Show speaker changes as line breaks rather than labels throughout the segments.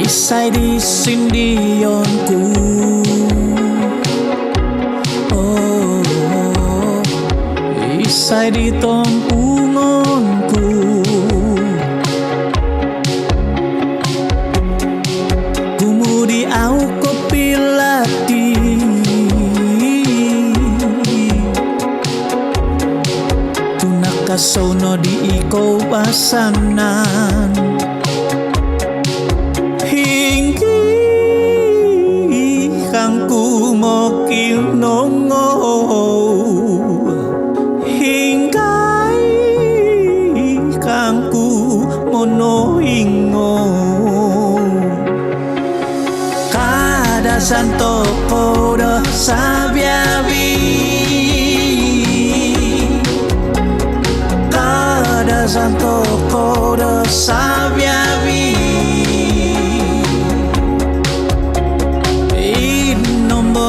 Isay di sindionku, oh, isay di tompungonku. Kumudi au ko pilati, tunakasono di ikaw pasanan. Nongo hinggai kangku mono ingo kada santo kodo sabiabi kada santo kodo sabiabi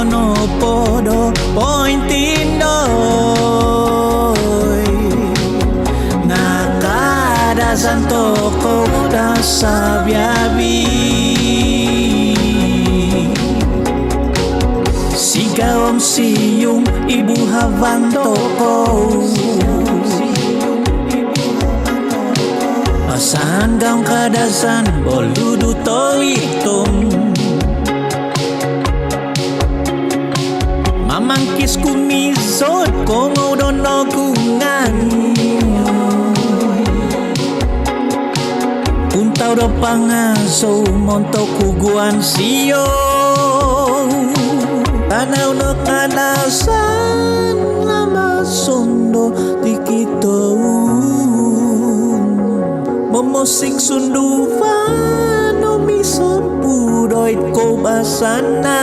no podo pointindoy nakada santo koda sabiabi sigawam siyung ibu havanto ko pasanggang kadasan boludu toitom mamangkis kumizot kung udono kungan puntaw do pangaso monto kuguan siyo tanaw no kanasan lama sondo dikito momosik sunduvan no mison pudoit ko basanan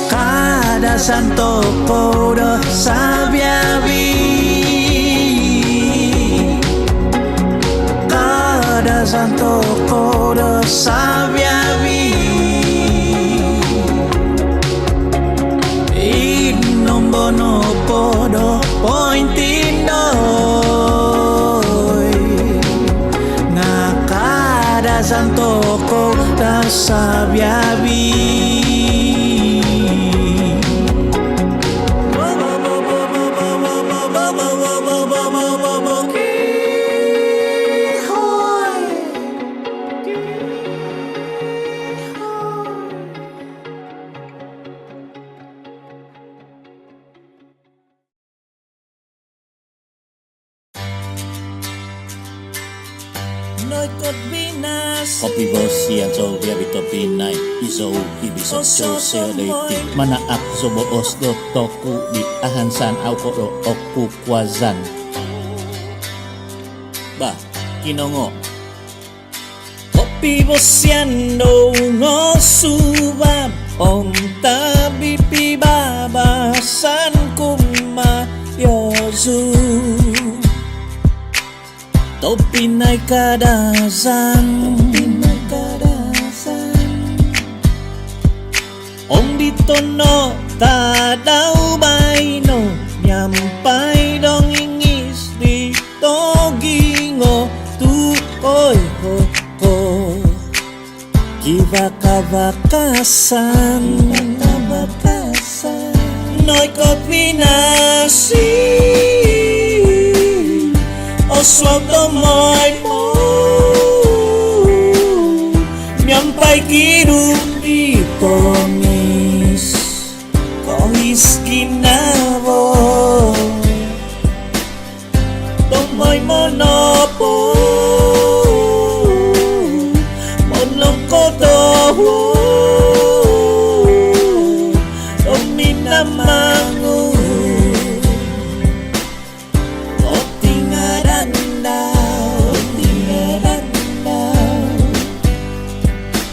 kada santo kodo sabiabi kada santo kodo sabiabi inombono podo pointindoy nakada santo kodo sabiabi
Kopi bosi yang jauh dia bito pinai Izo ibiso jauh seleti Manaak zobo osdo toku di ahansan au kodo oku kwazan Bah, kinongo Kopi bosi yang do ngosubam Om tabi pibabasan kuma yozu Topinay kadasan Om dito no tadaw bayno Nyampay dong ingis dito gingo Tukoy ho ko Kibaka-bakasan Noy kopi nasi Oswaldo moy mo Nyampay kirong di komis Kohis kinabo Tomoy monopo Monong kodoho Dominamangu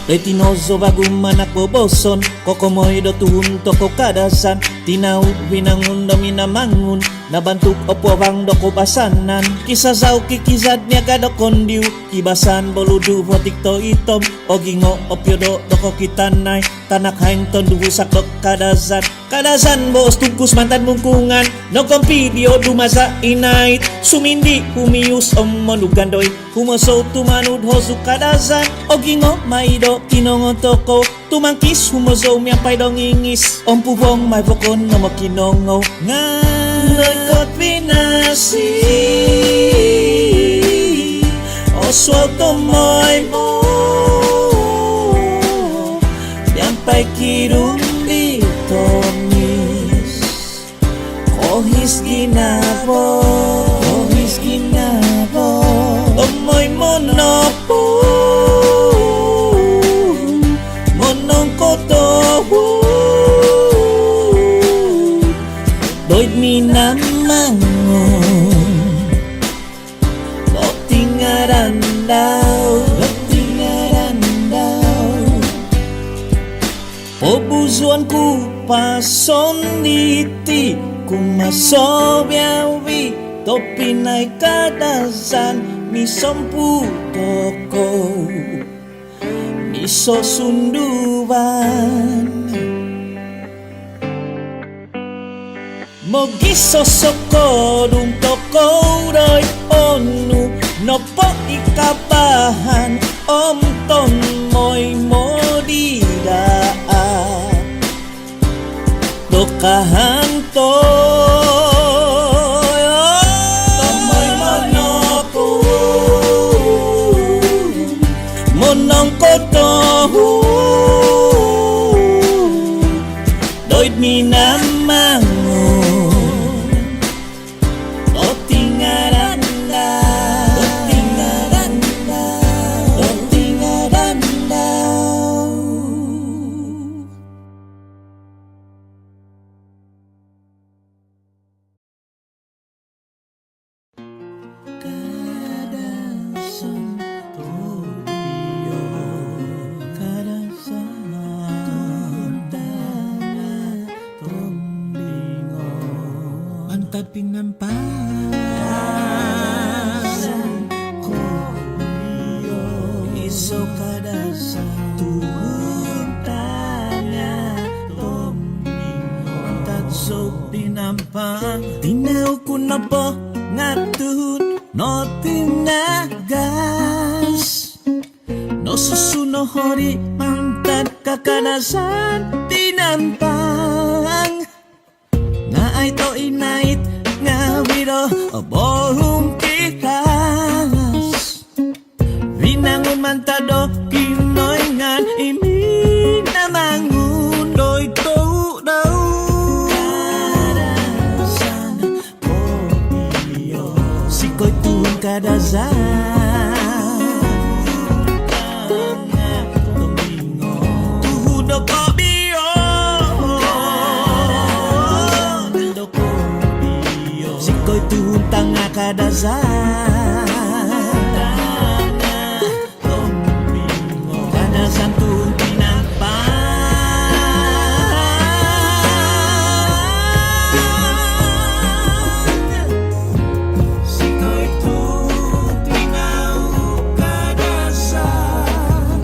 Retinoso baguman ako boson Kokomoy do tuhun toko kadasan Tinaw binangun do minamangun nabantuk opo bang doko basanan kisah zau kikizad niaga dokon diu kibasan boludu votik to itom ogingo opyodo doko kitanay tanak haing ton duhusak dok kadazan bos tungkus mantan mungkungan nokong video dumasa inait sumindi humius omonugandoy humoso tumanud hosu kadazan ogingo maido kinongo toko tumangkis humozo miampay dong ingis ompubong may pokon nomo kinongo ngandoy kot pinasi oswal tomoy mo miampay kirong ditomis kohis ginabo tomoy monopo monong kotowo doit minamangon tingaran daw obuzuan ku pason diti kumasobyawi topinay kadazan misompu toko miso sunduban mogi sosoko dum toko roy onu nopo ikabahan om ton moy modidaan dokahan to tomoy monopo monong kotohu doit minamangon pinampas iso kadasa tuhutanya tombingo tatsok pinampang tinaw ko na po ngatun no tinagas no susuno hori mantad kakanasan tinampang nga ay to inait nga wiro bohong kitas winangon mantado kinoy ngan imi namangun doy to daw kadazan ko iyo sikoy tuon kadazan tuhudo ko tuhun tanga kadazan kadazan tuhun pinampang sikoy tuhun tinau kadazan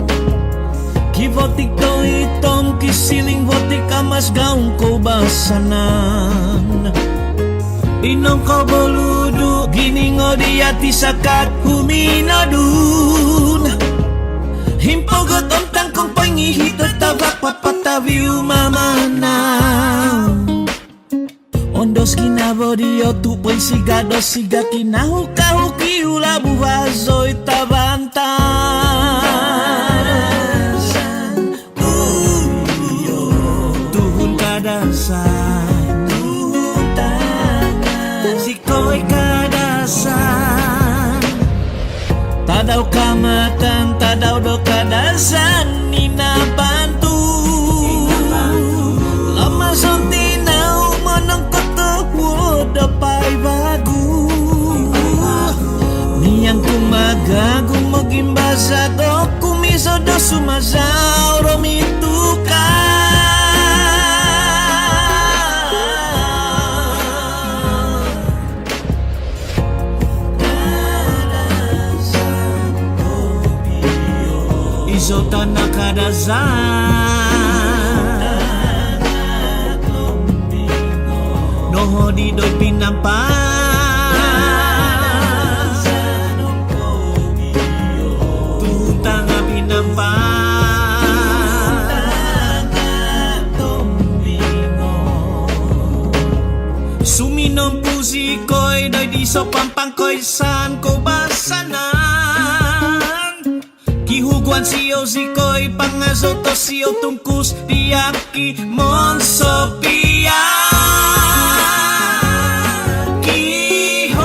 kivotik to itom kisiling votik amas gaung ko basanan inong kaboludu giningo diati sakat huminadun himpogot om tangkong pangihito tabak papataviu mamanaw ondos kinabo dio tupoy sigado siga kinahukahuki ulabu vazoy tabantan tuhun kadazan sikoy kadazan tadaw kamatan tadaw do kadazan ninabantu lama son tinaw manang katawa dapay bago niyang kumagagong magimbasa do kumiso do sumasaw romituka iso tanah kadazan noho di doy pinampan tutang pinampan suminom pusikoy doy di sopang koy san ko basanan kihuguan siyo sikoy pangazoto siyo tungkus diaki monsopia kihoy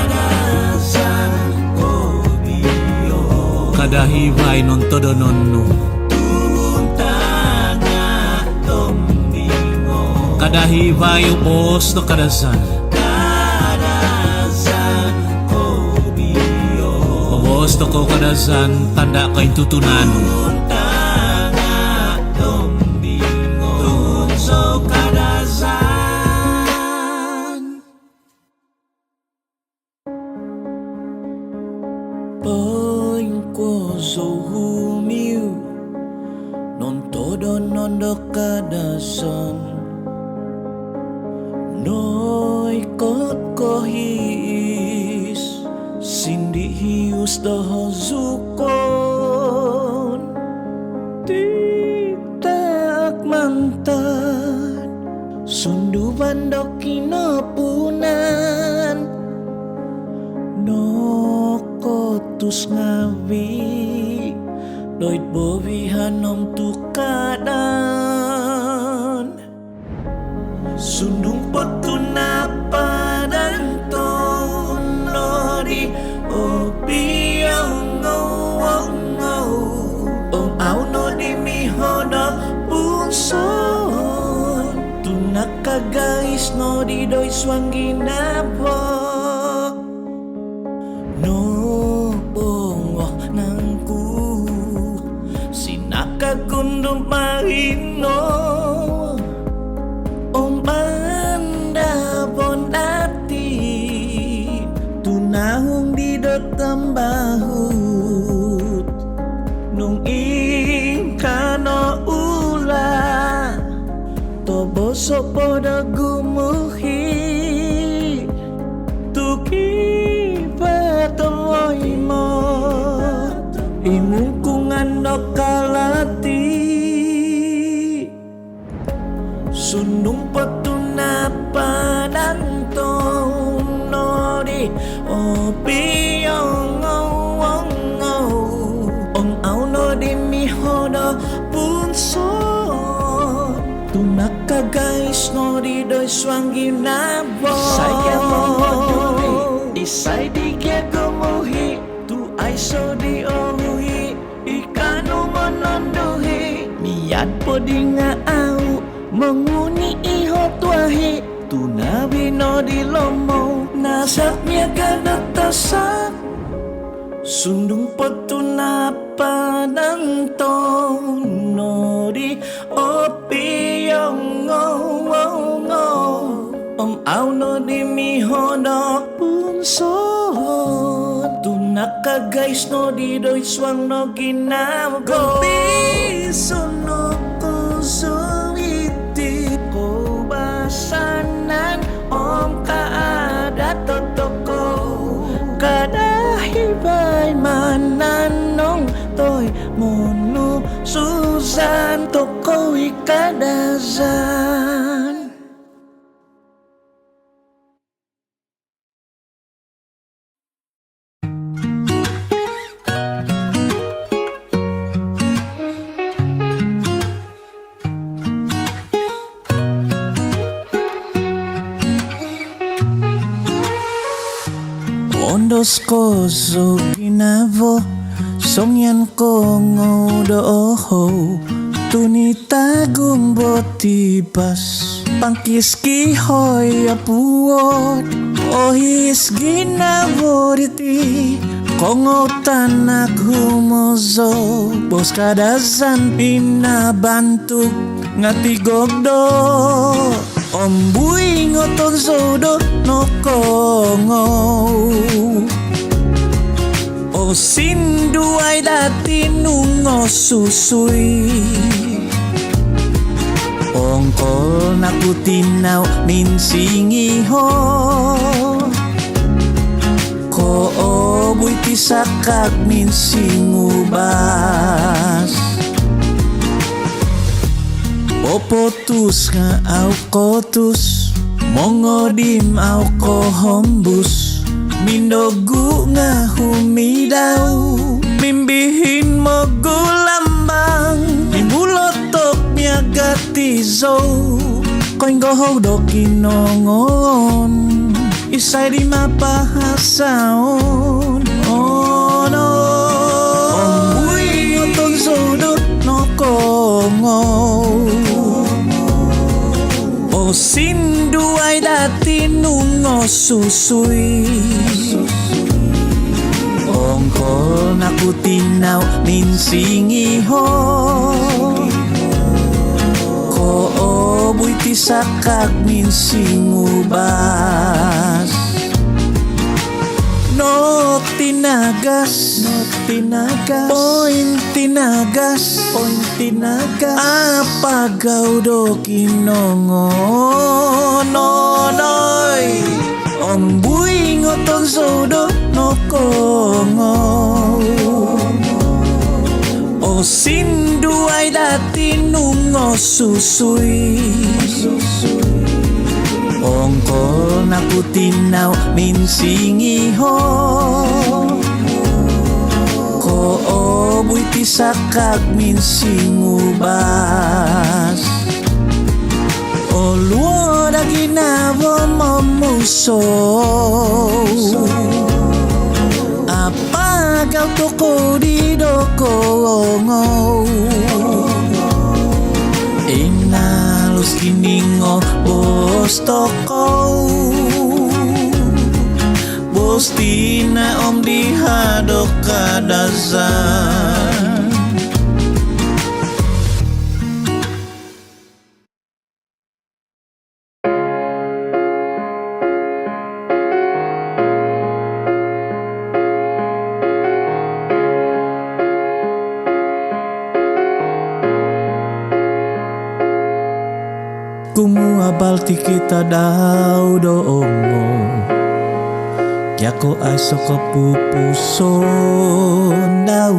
kadazan kobio kadahibay non todo nonno kadahibay ubos no kadazan kobio ubos no ko kadazan tanda kay tutunan tunso kadazan
Poin ko so humiu non todo non do kadazan Noi kot kohis Sindi hius doho zukon Titak mantan Sundu bandok kinapunan No kotus ngawi Doit bovihan om tukadan Sundung potuna padang tonori opiang ngong Om au no di mihoda punson Tunak ka guys no di doy swangginabo No bongwak nangku Sinaka kundum mahino Om anda bonati Tunahong di tambahut Nung ingkano ula Tobo sopoda gumuhi Tuki patomoy mo Imungkungan no kalati Sundung patuna padang tonori opiong Om au no di mihoda punso Tunak ka guys no di doy swangginabo Saya mamoduri Isay di kya gumuhi Tu ay so di ohui Ikano manonduhi Miyad po di nga au Menguni iho tuahi Tunawi no di lomo Nasaknya kadatasak Sundung potuna padang tonori Opiong Om au no di mihoda punso Tunak ka guys no di doy swang no ginam Gopiso no kusumiti Ko basanan om kaada totoko Kadahibay mananong toy monu Susan toko ikadazan Ondos ko so ginavo Songyan ko ngodoho Tunitagong botipas Pangkiski hoy apuot Ohis ginaboriti Kongo tanak humozo Bos kadazan pinabantuk ngati gogdo ombui ngoton sodo no kongo o sindu ay dati nungo susui ongkol nakutinaw minsingi ho ko obuy tisakag minsingubas Opotus nga au kotus mongodim au kohombus minogu nga humidaw mimbihin mo gulambang mimulotok miagatizo koing gohog do kinongon isay di mapahasaon oh no ombuy ngotong sodot no kongo o sindu ay dati nungo susui ongkol nakutinaw minsingi ho ko obuy tisakag minsingubas no tinagas point tinagas apagaw do kinongo no noy ombuy ngoton sodo no kongo o sindu ay dati nungo susui ongkol nakutinaw minsingi ho ko obuy tisakag minsingubas o luoda ginabo mamuso apagaw toko di dokongo inalus kiningo bos toko bos tina om dihadok kadazan kumuabal ti kita daw doongo Yako ay sa kapupuson daw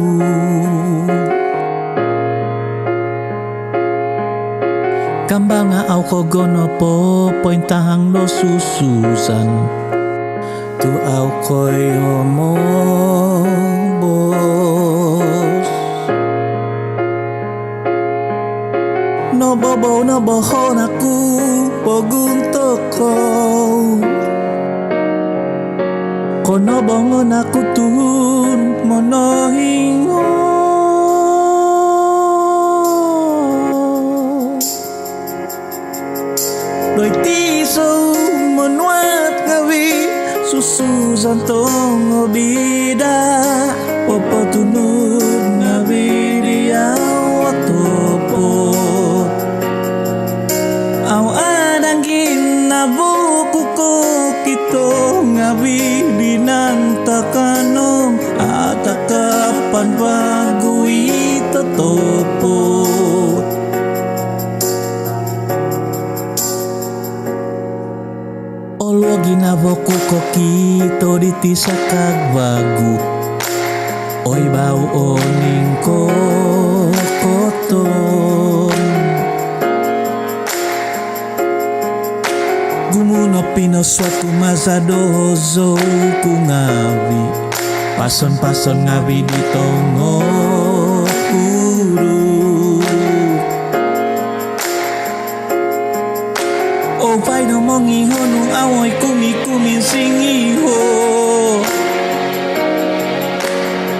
Kamba nga aw ko gono po pointahang lo sususan Tu aw ko'y homobos No bobo no bohon aku poguntok ko Kono bongon aku tuhun monohingo Doi tiso menuat gawi susu santong obida Popo tunut ngawi dia watopo Au adang ginabuku ko kito ngawi binantakanong atakapan bago itotopo Olo ginaboku ko kito ditisakag bago Oy bau oning ko koton Gumuno pinoswatu mazadozo ku ngawi Pason-pason ngawi di tongo kuru O pai no mongi honu awoy kumi singiho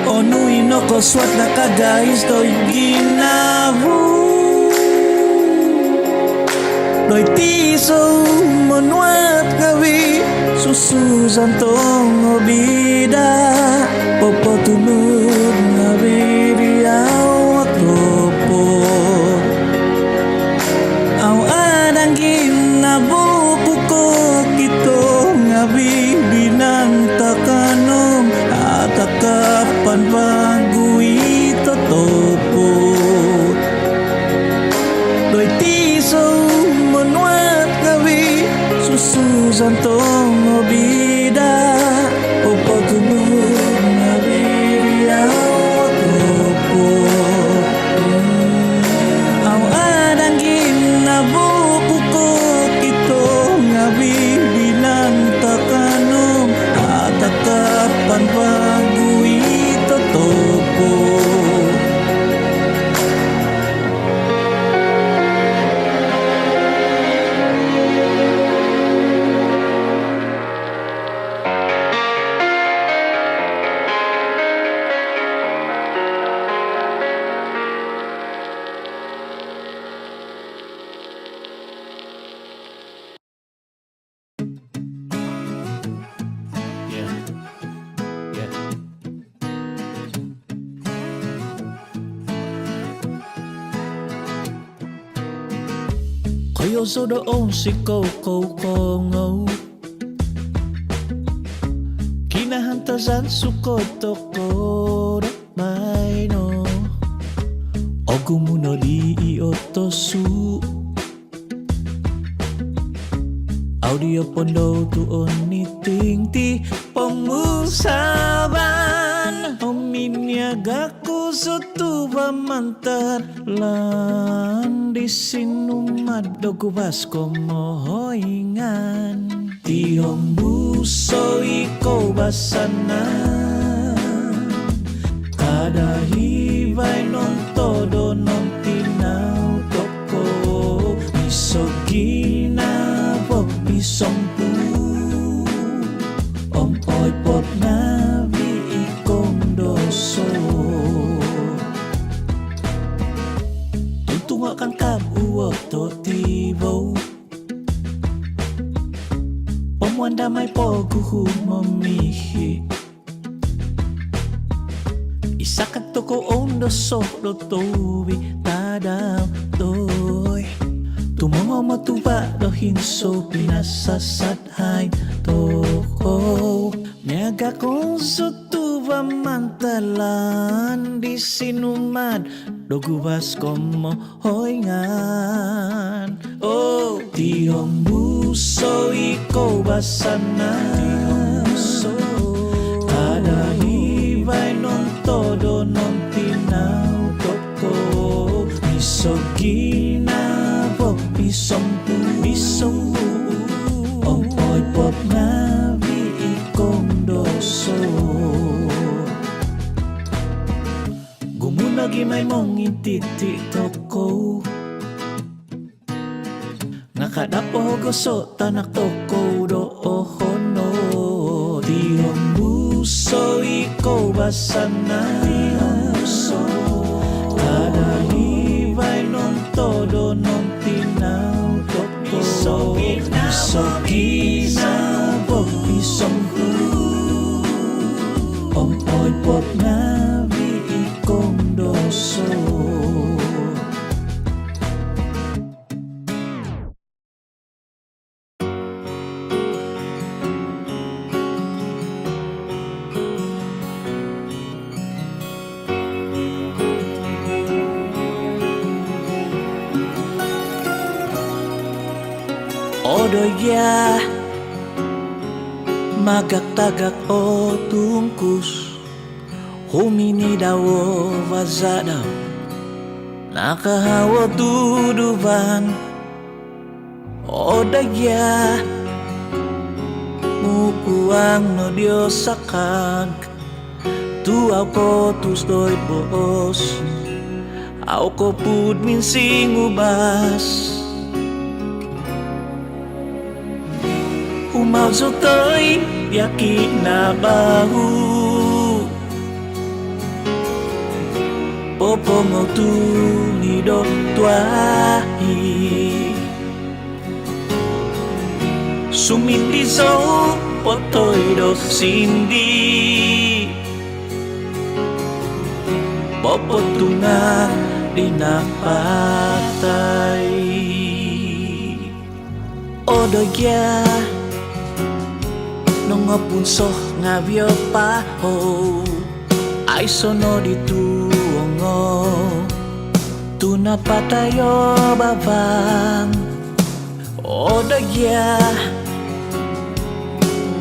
O nui no ko swat na kagais doi ginavu Doi tiso menuat gawi susu santong obida Popo tunut ngawi dia watopo Kayo so doon si Coco Kongo Kinahantasan sukot toko may no Ogu muno di iotosu Audio pondo tuon ni tingti pengusaban Ominiagaku sotuba mantan Lan di sinumad dogu basko mohoingan Tiong buso iko basana Kada hibay non todo non tinaw toko Misogina Sompu Om oi pop na vi ikong doso Tuntunga kan kabuo to tibo Omwanda may poguhu momihi Isakat toko ondo so do tobi tadaw doy Tumongo mo tuba do hinso pinasasat hai toko Niaga kong sutuba mantalan di sinumad Dogubas komo hoingan Oh, tiong buso iko basana Tiong buso Kada hibay non todo non tinaw toko Misogina Bisompu Om oi pop na vi ikong doso Gumunagi may mong intiti toko Nakadapo goso tanak toko do ohono Tiong buso iko basana Tiong buso Kada hibay non todo non tinaw toko Misogina Bok bisompu Om oi pop na vi ikong doso Odoya Magak-tagak o tungkus Humini dawo vazadaw Nakahawa duduban Odoya Mukuang no Diyos sakag Tuaw ko tusdoy boos Aw ko pud minsing ubas Umauso to'y yakin na bahu Popo mo tulido tuahi Sumindiso poto'y do sindi Popo tunga dinapatay Odoya Nongo punso nga vio pa ho Ay sono di tuongo Tuna patayo babang Odoya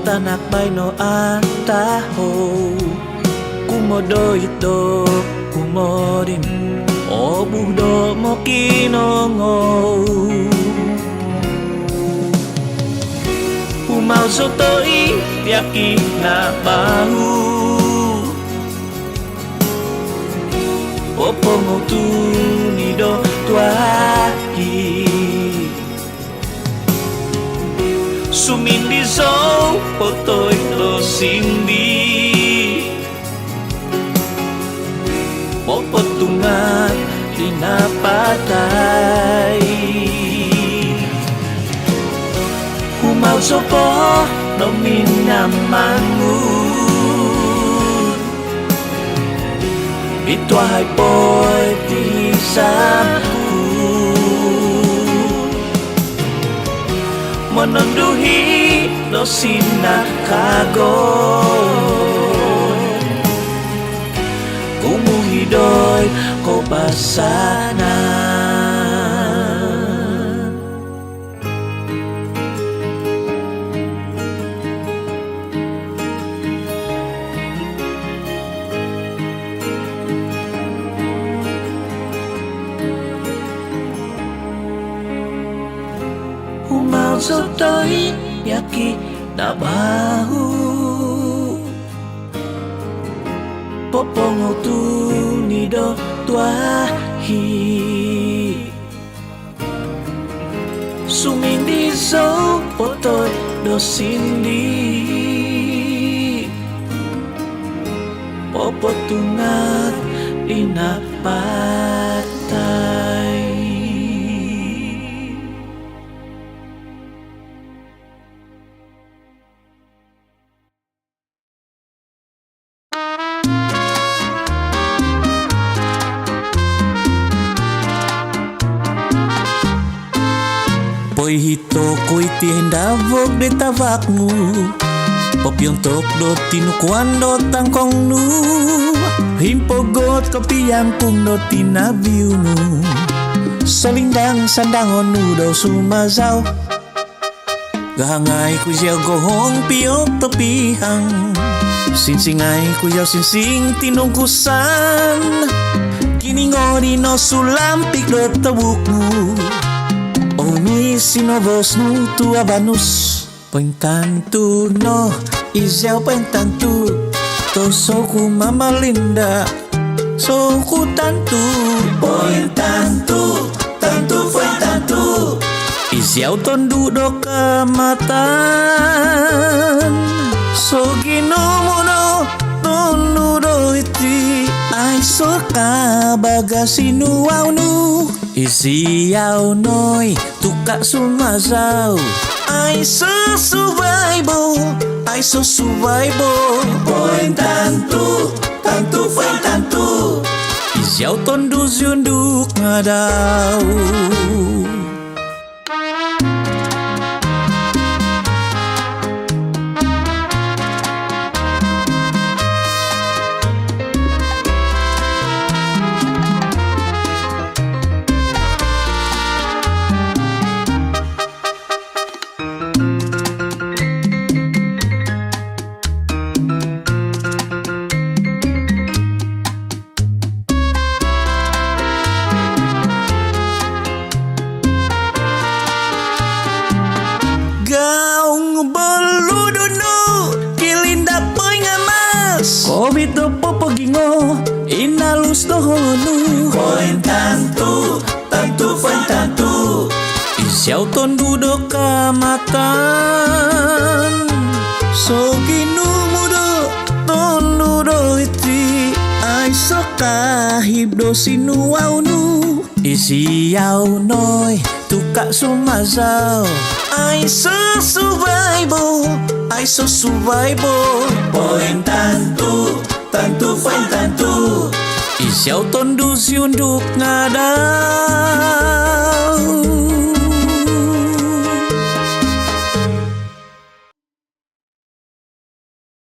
Tanak bay no ataho Kumodo ito kumodim O budo mo kinongo Umauso to'y yakin na bahu Popo mo tunido tuahi Sumindiso poto'y lo sindi Popo tungat dinapatay Umauso po no minamangun Ito ay po'y tisapun Menunduhi dosina kagol Kumuhidoy ko basanan Umauso to'y yaki na bahu Popongo tu nido tuahi Sumindi so potoy dosindi Popotungat inapatay
Po'y hito ko'y tihendavog de tavakmu Popyong tok do tinukuan do tangkong nu Himpogot kopiang kung do tinabiu nu Salindang sandangon nu do sumazaw Gahangay ku siyaw gohong piyok topihang Sinsingay ku yaw sinsing tinungkusan Kiningori no sulampik do tabukmu Omi sinovos nu tu abanus Pentantu no Izel pentantu Tosoku mama linda Soku tantu Pentantu Tantu pentantu Izel tondu do kamatan Sogino mono Tondu do iti Ai soka bagasinu au nu Isiyaw noy tuka sumazao I so survival Poin tantu poin tantu Isiyaw tondu zunduk ngadaw Kobito popogingo inalus dohonu
Poin tantu poin tantu
Isiyaw tondu do kamatan Soginu mudo tondu do iti Ay soka hibdo sinu au nu Isiyaw noy tuka sumazaw I so survival
Poin tantu poin tantu
Isiyaw tondu siunduk ngadaw